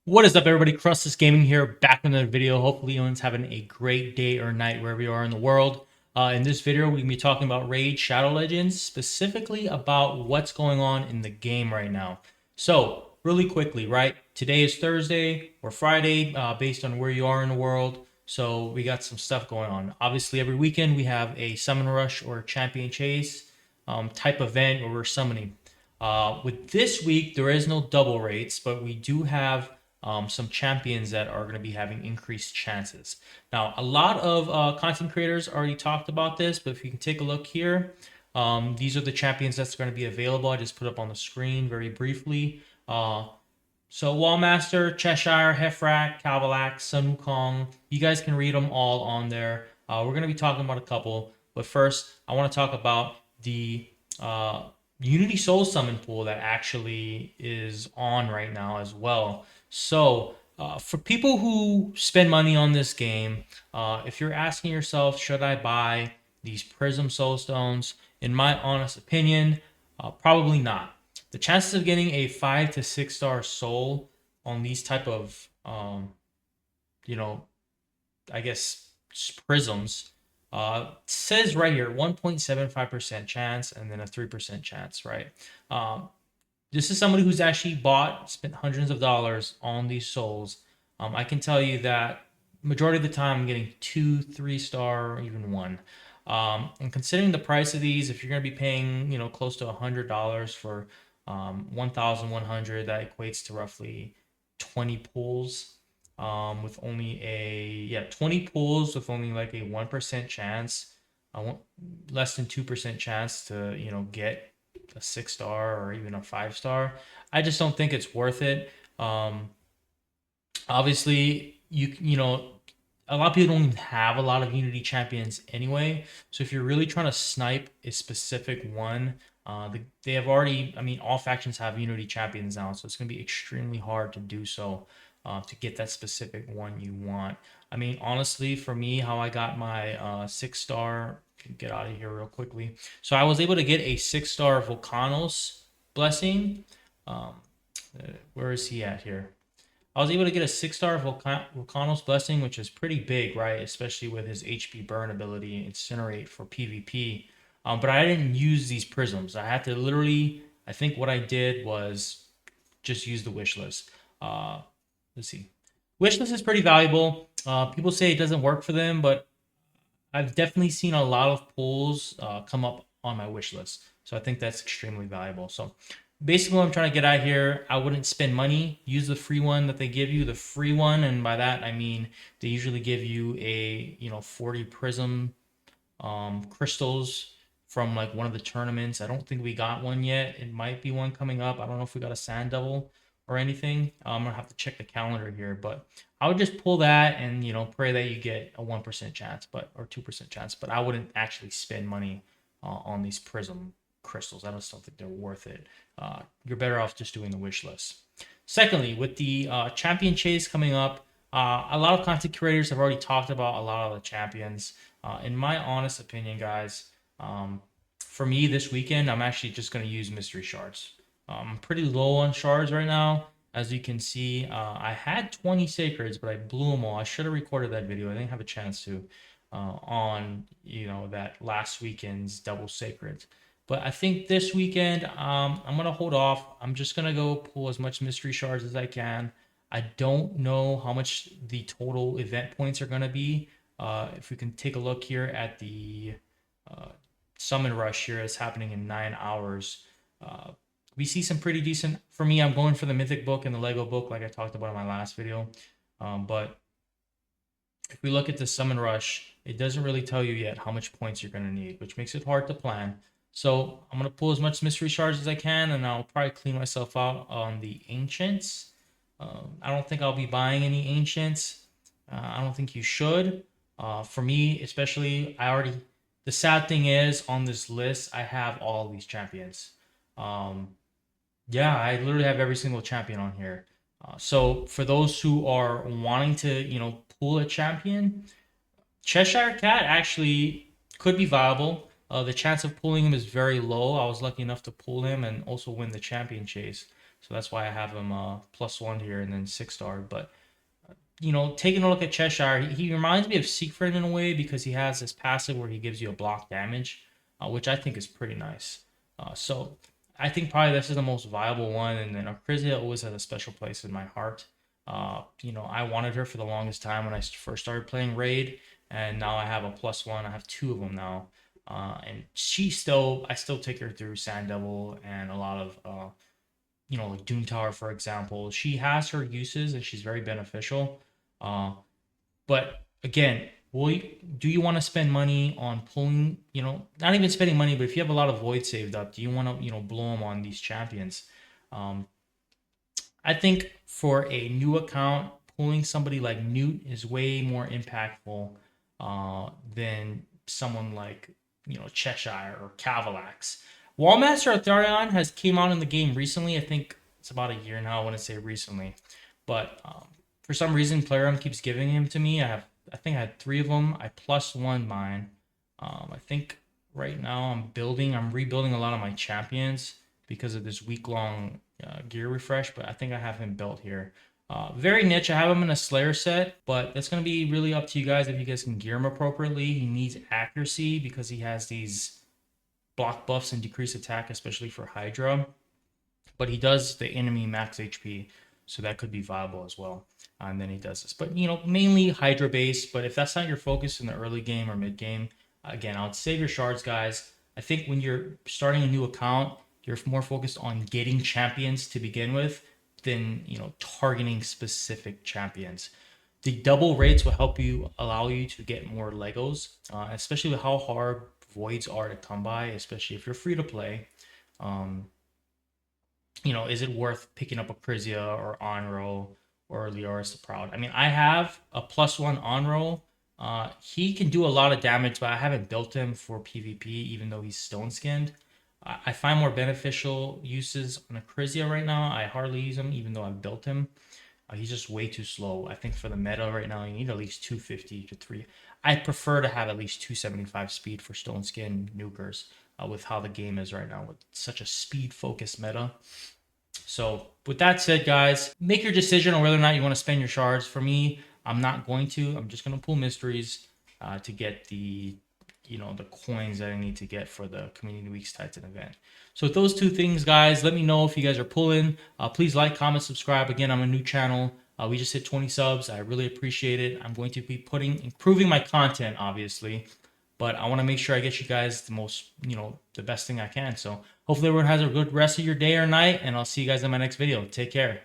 What is up, everybody? CrustlessGaming here, back with another video. Hopefully, everyone's having a great day or night wherever you are in the world. In this video, we're going to be talking about Raid Shadow Legends, specifically about what's going on in the game right now. So, really quickly, right? Today is Thursday or Friday, based on where you are in the world. So, we got some stuff going on. Obviously, every weekend we have a Summon Rush or Champion Chase type event where we're summoning. With this week, there is no double rates, but we do have some champions that are going to be having increased chances. Now, a lot of content creators already talked about this, but if you can take a look here, these are the champions that's going to be available. I just put up on the screen very briefly. So Wallmaster, Cheshire, Hefrak, Calvalax, Sun Wukong, you guys can read them all on there. We're going to be talking about a couple, but first I want to talk about the Unity Soul Summon pool that actually is on right now as well. So for people who spend money on this game, if you're asking yourself, should I buy these Prism Soulstones? In my honest opinion, probably not. The chances of getting a 5 to 6 star soul on these type of you know I guess prisms says right here 1.75% chance and then a 3% chance, right? This is somebody who's actually spent hundreds of dollars on these souls. I can tell you that majority of the time I'm getting 2 3 star or even one. And considering the price of these, if you're going to be paying, close to $100 for 1,100, that equates to roughly 20 pulls. With only 20 pulls with only like a 1% chance. I want less than 2% chance to get a 6 star or even a 5 star. I just don't think it's worth it. Obviously, a lot of people don't even have a lot of Unity champions anyway. So if you're really trying to snipe a specific one, they have already. I mean, all factions have Unity champions now, so it's going to be extremely hard to do so. To get that specific one you want. I mean, honestly, for me, how I got my 6 star, get out of here real quickly. So I was able to get a 6 star Volcanos blessing. Um, where is he at here? I was able to get a 6 star Volcanos blessing, which is pretty big, right? Especially with his HP burn ability, incinerate for PvP. But I didn't use these prisms. I had to literally. I think what I did was just use the wish list. Let's see. Wishlist is pretty valuable. People say it doesn't work for them, but I've definitely seen a lot of pulls come up on my wish list. So I think that's extremely valuable. So basically, what I'm trying to get at here, I wouldn't spend money. Use the free one that they give you, the free one, and by that I mean they usually give you a 40 prism crystals from like one of the tournaments. I don't think we got one yet. It might be one coming up. I don't know if we got a sand devil or anything. I'm gonna have to check the calendar here, but I would just pull that and pray that you get a 1% chance, or 2% chance. But I wouldn't actually spend money on these prism crystals. I just don't think they're worth it. You're better off just doing the wish list. Secondly, with the champion chase coming up, a lot of content creators have already talked about a lot of the champions. In my honest opinion, guys, for me this weekend, I'm actually just going to use mystery shards. I'm pretty low on shards right now. As you can see, I had 20 sacreds, but I blew them all. I should have recorded that video. I didn't have a chance to on that last weekend's double sacred. But I think this weekend, I'm gonna hold off. I'm just gonna go pull as much mystery shards as I can. I don't know how much the total event points are gonna be. If we can take a look here at the uh, summon rush here, it's happening in 9 hours. We see some pretty decent. For me, I'm going for the mythic book and the Lego book, like I talked about in my last video. But if we look at the summon rush, it doesn't really tell you yet how much points you're going to need, which makes it hard to plan. So I'm going to pull as much mystery shards as I can, and I'll probably clean myself out on the ancients. I don't think I'll be buying any ancients. I don't think you should. For me, especially, the sad thing is on this list, I have all these champions. Um, yeah, I literally have every single champion on here. So for those who are wanting to, pull a champion, Cheshire Cat actually could be viable. The chance of pulling him is very low. I was lucky enough to pull him and also win the champion chase. So that's why I have him +1 here and then 6-star. But you know, taking a look at Cheshire, he reminds me of Siegfried in a way because he has this passive where he gives you a block damage, which I think is pretty nice. So I think probably this is the most viable one. And then Arcrizia always has a special place in my heart. You know, I wanted her for the longest time when I first started playing Raid, and now I have a +1. I have two of them now. And I still take her through Sand Devil and a lot of you know, like Doom Tower, for example. She has her uses and she's very beneficial. Uh, but again, do you want to spend money on pulling, you know, not even spending money, but if you have a lot of void saved up, do you want to, you know, blow them on these champions? Um, I think for a new account, pulling somebody like Newt is way more impactful than someone like, you know, Cheshire or Cavalax. Wallmaster Atharion has came out in the game recently. I think it's about a year now. I want to say recently, but for some reason, Plarium keeps giving him to me. I think I had three of them. I +1 mine. I think right now I'm rebuilding a lot of my champions because of this week long gear refresh, but I think I have him built here. Very niche. I have him in a Slayer set, but that's going to be really up to you guys if you guys can gear him appropriately. He needs accuracy because he has these block buffs and decreased attack, especially for Hydra. But he does the enemy max HP, so that could be viable as well. And then he does this, but you know, mainly Hydra based. But if that's not your focus in the early game or mid game, again, I would save your shards, guys. I think when you're starting a new account, you're more focused on getting champions to begin with than, you know, targeting specific champions. The double rates will help you allow you to get more Legos, especially with how hard voids are to come by, especially if you're free to play. Um, you know, is it worth picking up a Crizia or Onro or Leoris the Proud? I mean, I have a +1 Onro. He can do a lot of damage, but I haven't built him for PvP, even though he's stone skinned. I find more beneficial uses on a Crizia right now. I hardly use him, even though I've built him. He's just way too slow. I think for the meta right now, you need at least 250 to 3. I prefer to have at least 275 speed for stone skin nukers with how the game is right now with such a speed focused meta. So with that said, guys, make your decision on whether or not you want to spend your shards. For me, I'm not going to. I'm just going to pull mysteries to get the, you know, the coins that I need to get for the Community Weeks Titan event. So with those two things, guys, let me know if you guys are pulling. Please like, comment, subscribe. Again, I'm a new channel. We just hit 20 subs. I really appreciate it. I'm going to be improving my content, obviously, but I want to make sure I get you guys the most, you know, the best thing I can. So hopefully everyone has a good rest of your day or night, and I'll see you guys in my next video. Take care.